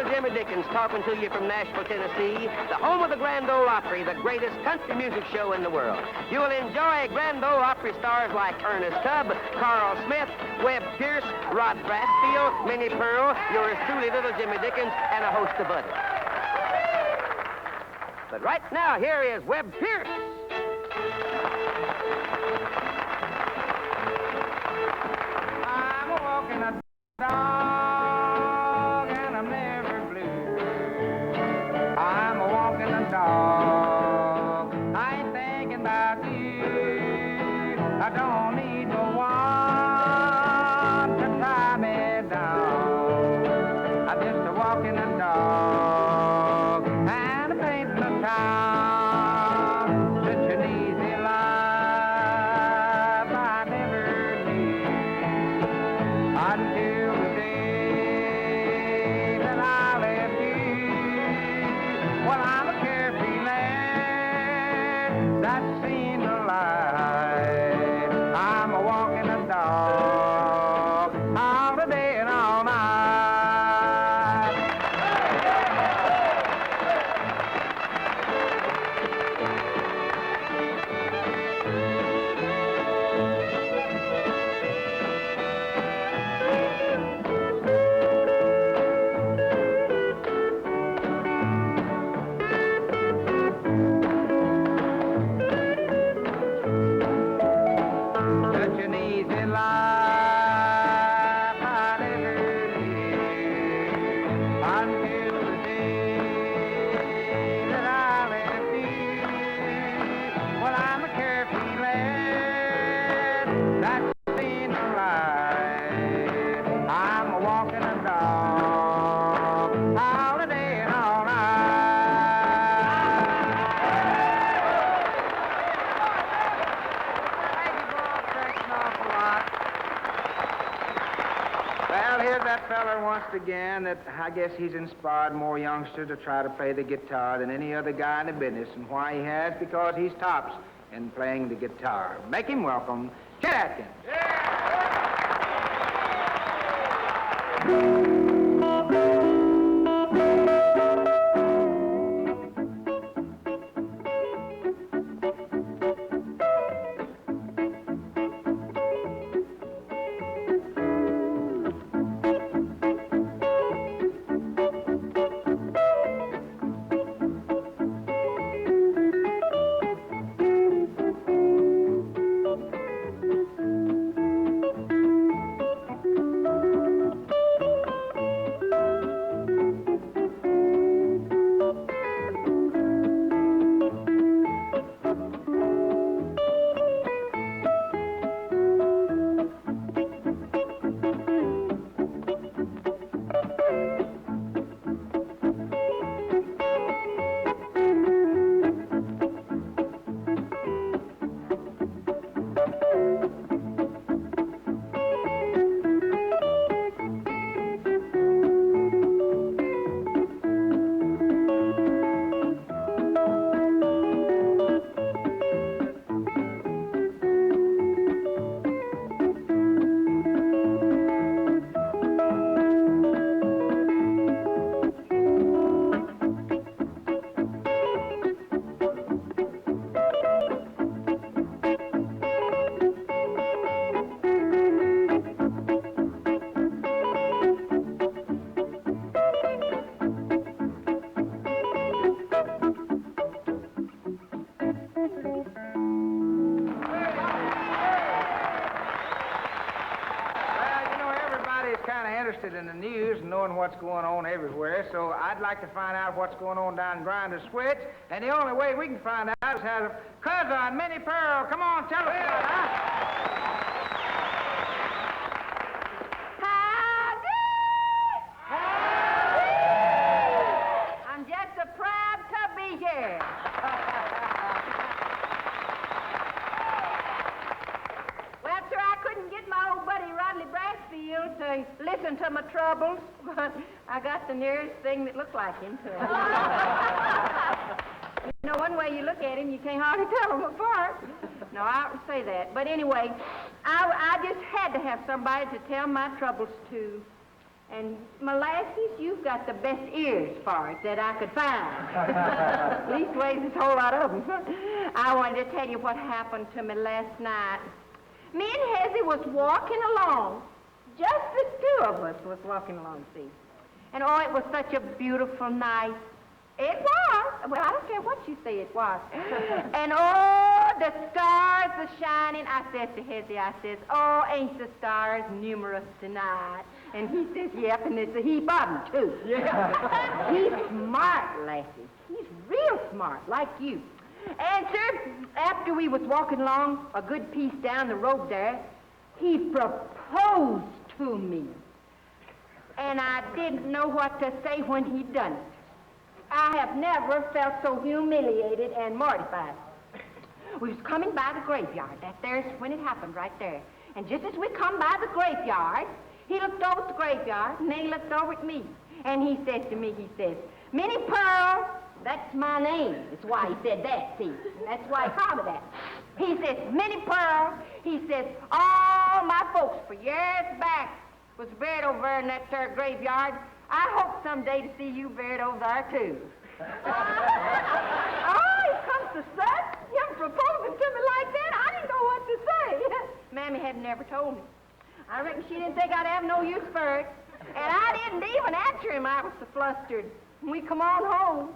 Jimmy Dickens talking to you from Nashville, Tennessee, the home of the Grand Ole Opry, the greatest country music show in the world. You'll enjoy Grand Ole Opry stars like Ernest Tubb, Carl Smith, Webb Pierce, Rod Brasfield, Minnie Pearl, yours truly, little Jimmy Dickens, and a host of others. But right now, here is Webb Pierce. I'm walking a dog and I'm never blue. I'm walking a dog. I ain't thinking about you. I don't need no one to tie me down. I'm just a walking a dog and I'm painting a town. Such an easy life I never knew until the day that I left you. Well, I'm a carefree lad that's seen the light. I'm a walking a dog all the day and all night. Such an easy life I never lived until the day that I left you. Well, I'm a carefree lad that's seen the light. I'm a walking a dog all the day and all night. Thank you, boss. Thanks an awful lot. Well, here's that feller once again that I guess he's inspired more youngsters to try to play the guitar than any other guy in the business. And why he has? Because he's tops in playing the guitar. Make him welcome, Chet Atkins. Interested in the news and knowing what's going on everywhere, so I'd like to find out what's going on down Grinder Switch, and the only way we can find out is have a cousin, Minnie Pearl. Come on, tell us about it, huh? Howdy! I'm just so proud to be here. Well, sir, I couldn't get my old buddy Rodley Brasfield to listen to my troubles, but I got the nearest thing that looked like him to him. You know, one way you look at him, you can't hardly tell them apart. No, I don't say that. But anyway, I just had to have somebody to tell my troubles to. And Molasses, you've got the best ears for it that I could find. Leastways, there's a whole lot of them. I wanted to tell you what happened to me last night. Me and Hezzy was walking along. Just the two of us was walking along, see. And oh, it was such a beautiful night. It was. Well, I don't care what you say it was. And oh, the stars were shining. I says to Hezzy, I says, oh, ain't the stars numerous tonight? And he says, yep, and it's a heap of them, too. Yeah. He's smart, Lassie. He's real smart, like you. And, sir, after we was walking along a good piece down the road there, he proposed to me. And I didn't know what to say when he done it. I have never felt so humiliated and mortified. We was coming by the graveyard. There's when it happened, right there. And just as we come by the graveyard, he looked over at the graveyard, and then he looked over at me. And he says to me, he says, Minnie Pearl, that's my name. That's why he said that, see. And that's why he called me that. He says, Minnie Pearl, he says, all my folks for years back was buried over in that there graveyard. I hope someday to see you buried over there, too. Oh, it comes to such. Him proposing to me like that, I didn't know what to say. Mammy had never told me. I reckon she didn't think I'd have no use for it. And I didn't even answer him. I was so flustered. We come on home,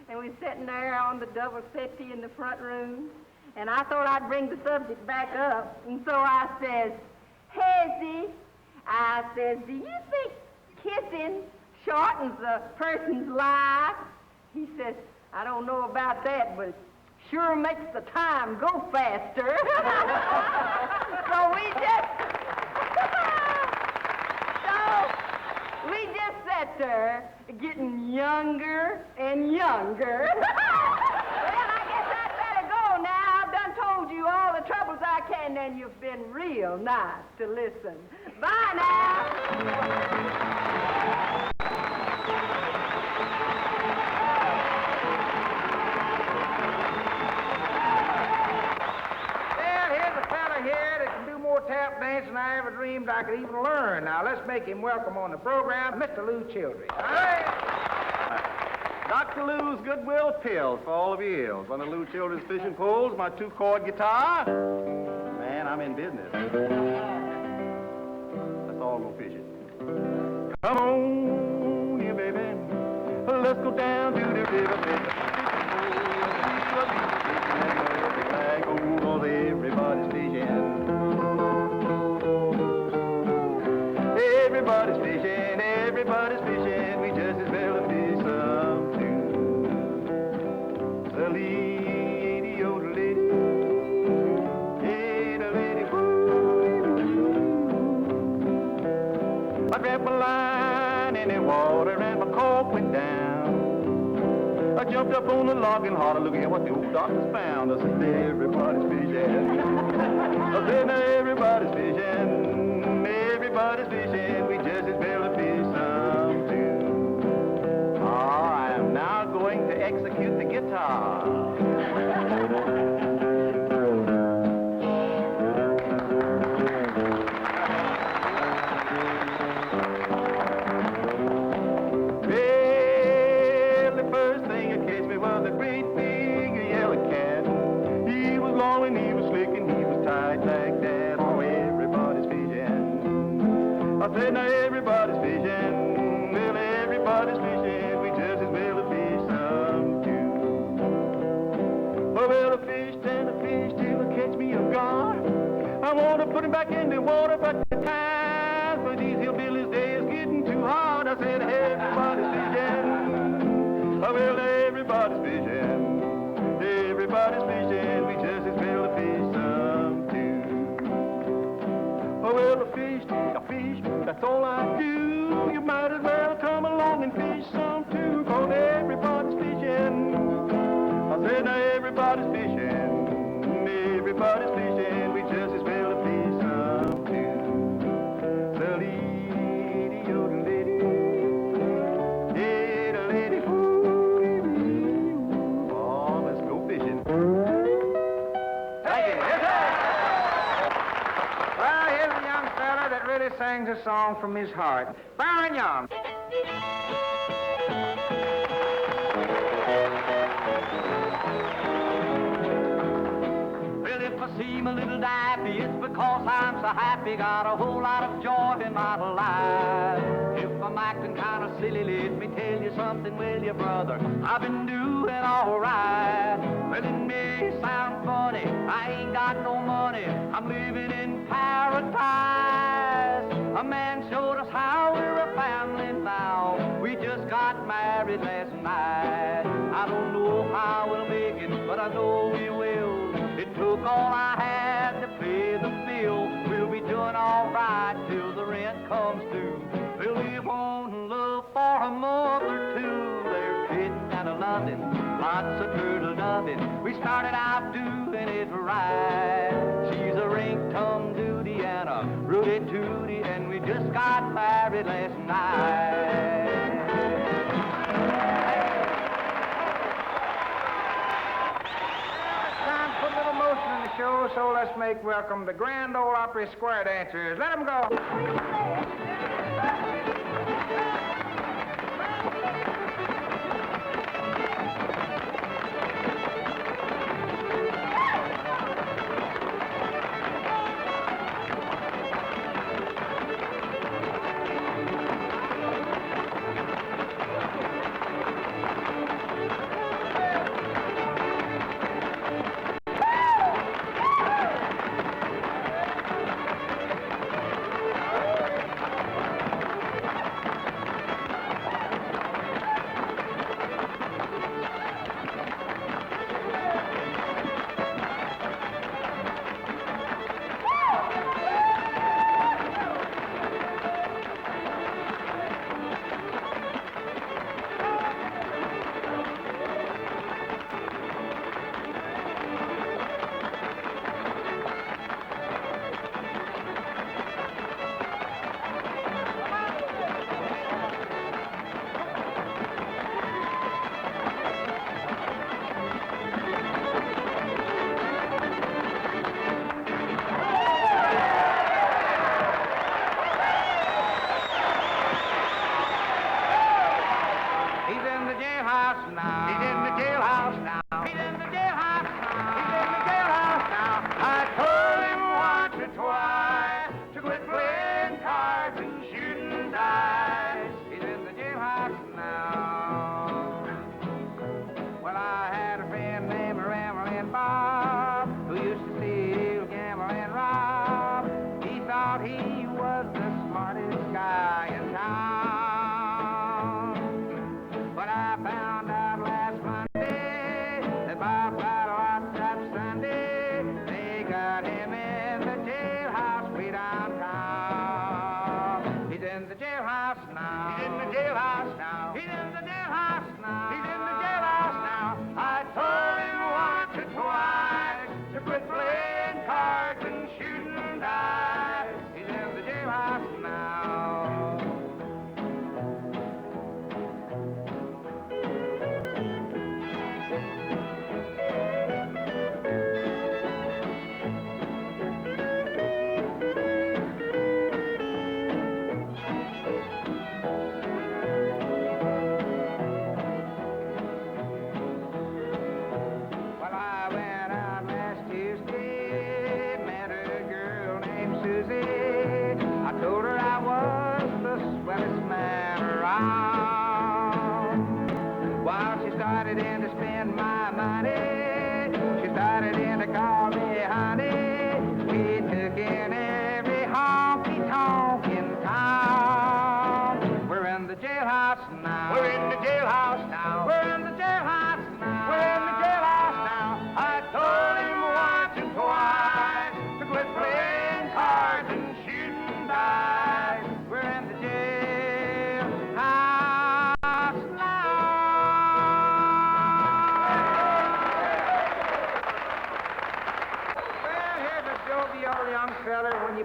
and we sitting there on the double settee in the front room, and I thought I'd bring the subject back up. And so I says, Hezzy, I says, do you think kissing shortens a person's life? He says, I don't know about that, but it sure makes the time go faster. So we just sat there getting younger and younger. Well, I guess I'd better go now. I've done told you all the troubles I can, and you've been real nice to listen. Bye now. Tap dancing I ever dreamed I could even learn. Now, let's make him welcome on the program, Mr. Lou Childry. All right? Dr. Lou's Goodwill Pills for all of your ills. One of Lou Children's fishing poles, my two-chord guitar. Man, I'm in business. Let's all go fishing. Come on, here, baby. Let's go down to the river, baby. Everybody's fishing. Everybody's fishing, everybody's fishing. We just as well fish some too. The lady, oh, the lady, hey, the lady, woo. I grabbed my line in the water and my cork went down. I jumped up on the log and hollered, looking at what the old doctor's found. I said, everybody's fishing. I said, now everybody's fishing. Everybody's fishing, we just as well fish some too. Oh, I am now going to execute the guitar. Well, the first thing that catch me was a great big yellow cat. He was long and he was slick and he was tight like that. Oh, everybody's fishing. I said, now everybody's fishing. Well, everybody's fishing. We just as well fish some too. Oh, well, I fished and I fished till I catch me a gar. I want to put him back in the water, but the time for these hillbillies day is getting too hard. I said, everybody's fishing. Oh, well, everybody's fishing. Everybody's fishing. We just as well fish some too. Oh, well, I fished. That's all I do. You might as well come along and fish some too, 'cause everybody's fishing. I said, now everybody's fishing. Everybody's fishing. We just as well fish some too. a song from his heart. Faron Young. Well, if I see my little daffy, it's because I'm so happy, got a whole lot of joy in my life. If I'm acting kind of silly, let me tell you something, will you, brother? I've been doing all right. Well, it may sound funny, I ain't got no money, I'm living in paradise. A man showed us how we're a family now. We just got married last night. I don't know how we'll make it, but I know we will. It took all I had to pay the bill. We'll be doing all right till the rent comes due. We'll live on love for a month or two. There's kidding and a loving, lots of turtle doving. We started out doing it right. She's a ring-tum-dooty and a rooty-tooty, and we just got married last night. Put a little motion in the show, so let's make welcome the Grand Ole Opry Square Dancers. Let them go.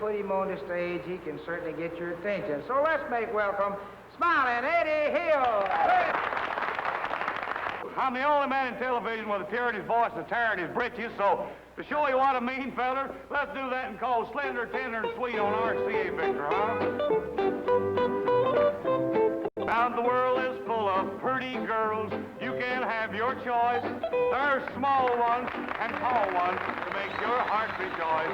Put him on the stage, he can certainly get your attention. So let's make welcome Smiling Eddie Hill. I'm the only man in television with a tear in his voice and a tear in his britches, so to show you what I mean, feller, let's do that and call Slender, Tender, and Sweet on RCA Victor, huh? Now the world is full of pretty girls. You can have your choice. There's small ones and tall ones to make your heart rejoice.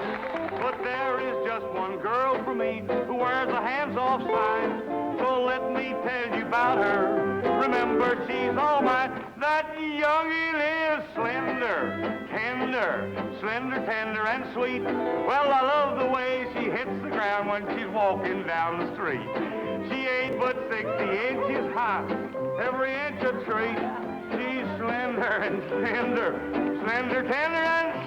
But there is just one girl for me who wears a hands-off sign. So let me tell you about her. Remember, she's all mine. That youngin' is slender, tender, slender, tender, and sweet. Well, I love the way she hits the ground when she's walking down the street. She ain't but 60 inches high, every inch a treat. She's slender and tender, slender, tender, and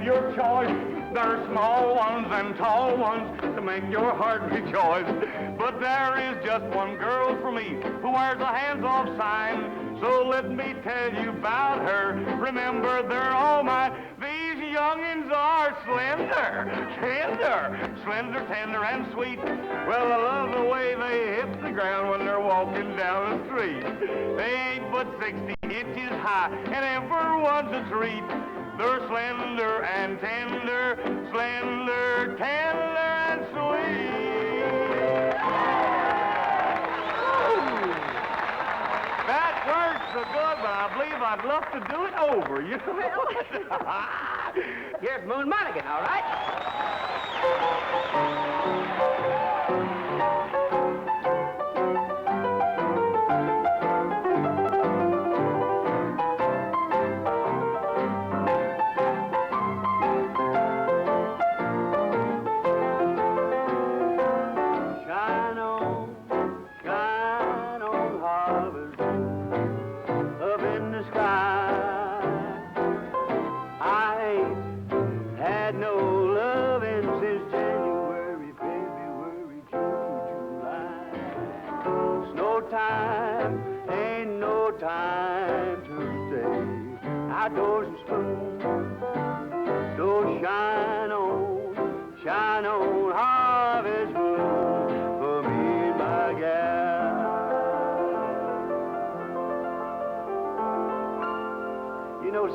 your choice. There's small ones and tall ones to make your heart rejoice. But there is just one girl for me who wears a hands-off sign. So let me tell you about her. Remember, they're all mine. These youngins are slender, tender, slender, tender, and sweet. Well, I love the way they hit the ground when they're walking down the street. They ain't but 60 inches high, and everyone's a treat. They're slender and tender, slender, tender, and sweet. That works so good, but I believe I'd love to do it over, you know? Here's Moon Mulligan, all right?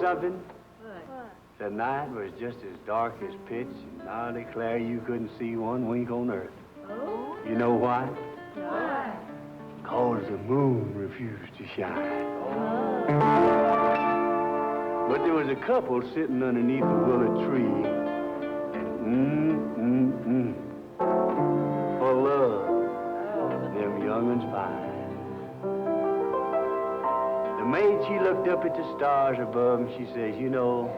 Something? What? The night was just as dark as pitch, and I declare you couldn't see one wink on earth. Oh? You know why? Why? 'Cause the moon refused to shine. Oh. But there was a couple sitting underneath a willow tree, and for love, them young'uns fine. The maid, she looked up at the stars above and she says, you know,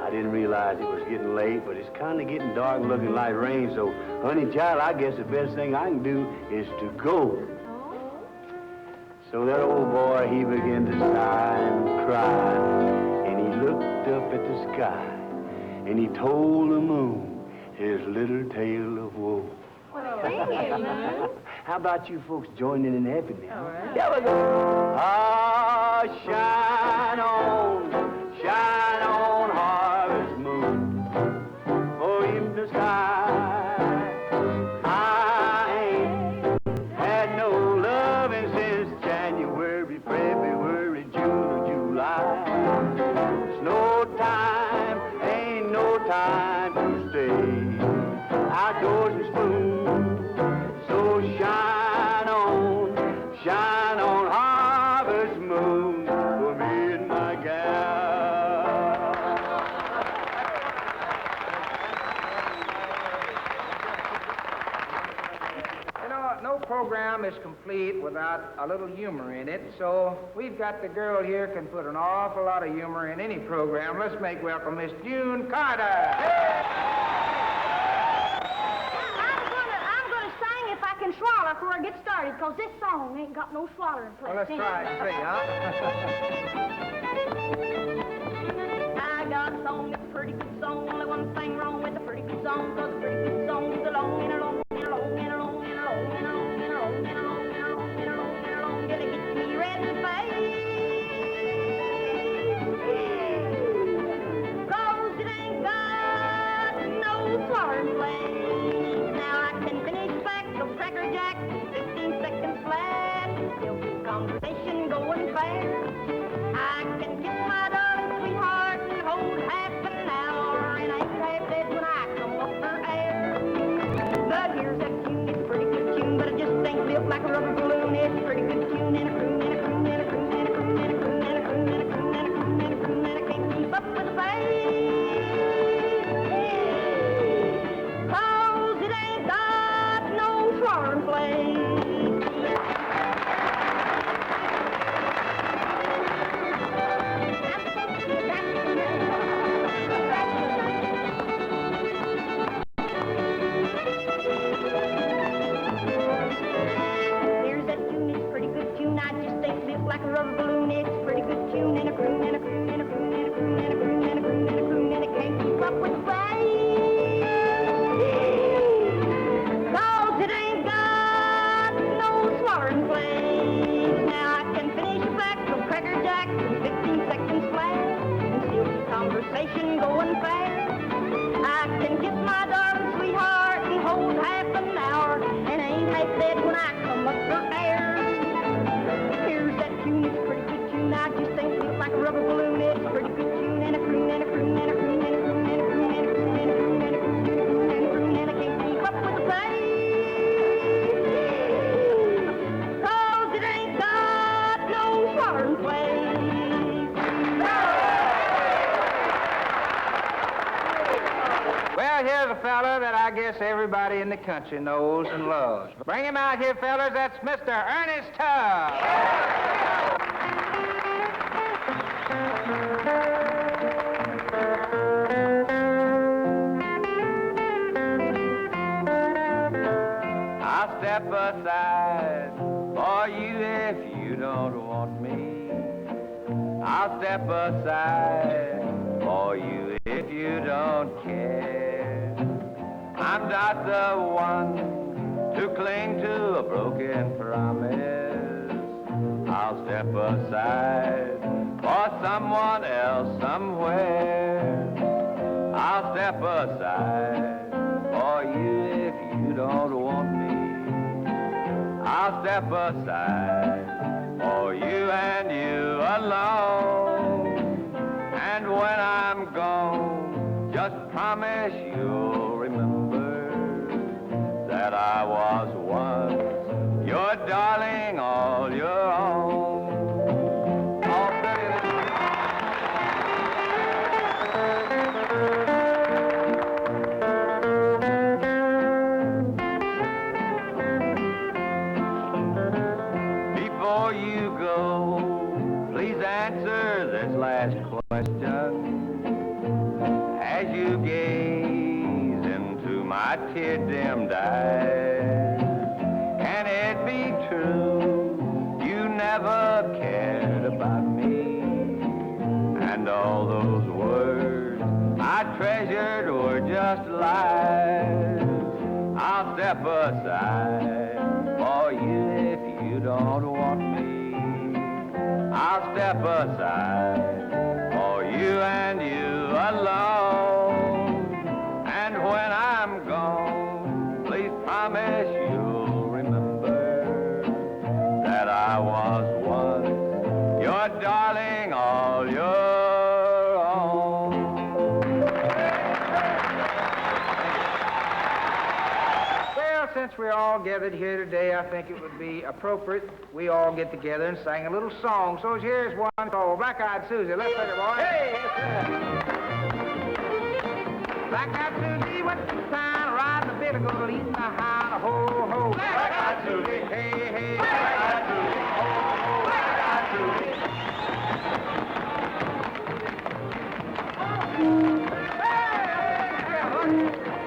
I didn't realize it was getting late, but it's kind of getting dark and looking like rain, so, honey child, I guess the best thing I can do is to go. So that old boy, he began to sigh and cry, and he looked up at the sky, and he told the moon his little tale of woe. Thank you, man. How about you folks joining in helping me? All right. There we go. Ah, shine on, harvest moon, oh, in the sky. I ain't had no loving since January, February, June, or July. It's no time, ain't no time to stay outdoors and spoon. So shine on, harvest moon for me and my gal. You know, no program is complete without a little humor in it, so we've got the girl here can put an awful lot of humor in any program. Let's make welcome Miss June Carter. Swallow before I get started, because this song ain't got no swallowing place. Well, let's try and see, huh? I got song, it's a pretty good song. Only one thing wrong with a pretty good song, 'cause a pretty good song is a long and a long and a long and a long and a long and a long and a long and a long and a long and a long and a long. It'll get me red in the face. 'Cause it ain't got no swallowing place. Now I can finish back the Cracker Jack in 15 seconds flat. Still keep conversation going fast. I can kiss my darling sweetheart and hold half an hour, and I ain't half dead when I come up for air. But here's that tune, it's a pretty good tune, but it just ain't built like a rubber balloon. It's a pretty good tune and a croon and a croon and a croon and a croon and a croon and a croon and a croon and a croon and a croon, and I can't keep up with the pace. 'Cause it ain't got no swallowing place. Here's that tune, it's a pretty good tune. I just ain't built like a rubber balloon. It's a pretty good tune and a croon and a croon and a croon and a croon and a croon and a croon and a croon, and I can't keep up with the pace. 'Cause it ain't got no swallowing place. Now I can finish a back from Cracker Jack in 15 seconds flat, and still keep conversation going fast. I can kiss my darling sweetheart and hold half an hour, and I ain't half dead when I come up for air. Here's that tune, it's a pretty good tune. I just ain't built like a rubber balloon. It's a pretty good tune and a croon and a croon and a croon and a croon and a croon and a croon and a croon and a croon and a croon and a croon, and I can't keep up with the pace. 'Cause it ain't got no swallowing place. Well, here's a fella that I guess everybody in the country knows and loves. Bring him out here, fellas. That's Mr. Ernest Tubb. I'll step aside for you if you don't want me. I'll step aside for you if you don't care. I'm not the one to cling to a broken promise. I'll step aside for someone else somewhere. I'll step aside for you if you don't want me. I'll step aside for you and you alone. And when I'm gone, just promise you'll remember that I was once your darling, all your own. All Before you go, please answer this last question. As you gaze into my tear-dimmed eyes, can it be true you never cared about me? And all those words I treasured were just lies. I'll step aside for you if you don't want me. I'll step aside for you and you alone. And when I'm gone, please promise you'll remember that I was once your darling, all your own. Well, since we're all gathered here today, I think it would be appropriate we all get together and sing a little song. So here's one called Black-Eyed Susie. Let's take it, boys. Hey! Black-Eyed Susie went to town, riding a bit of gold, eating a hound, a ho-ho. Black-Eyed Susie, hey, hey. Black-Eyed Susie, ho-ho. Black-Eyed Susie. Hey!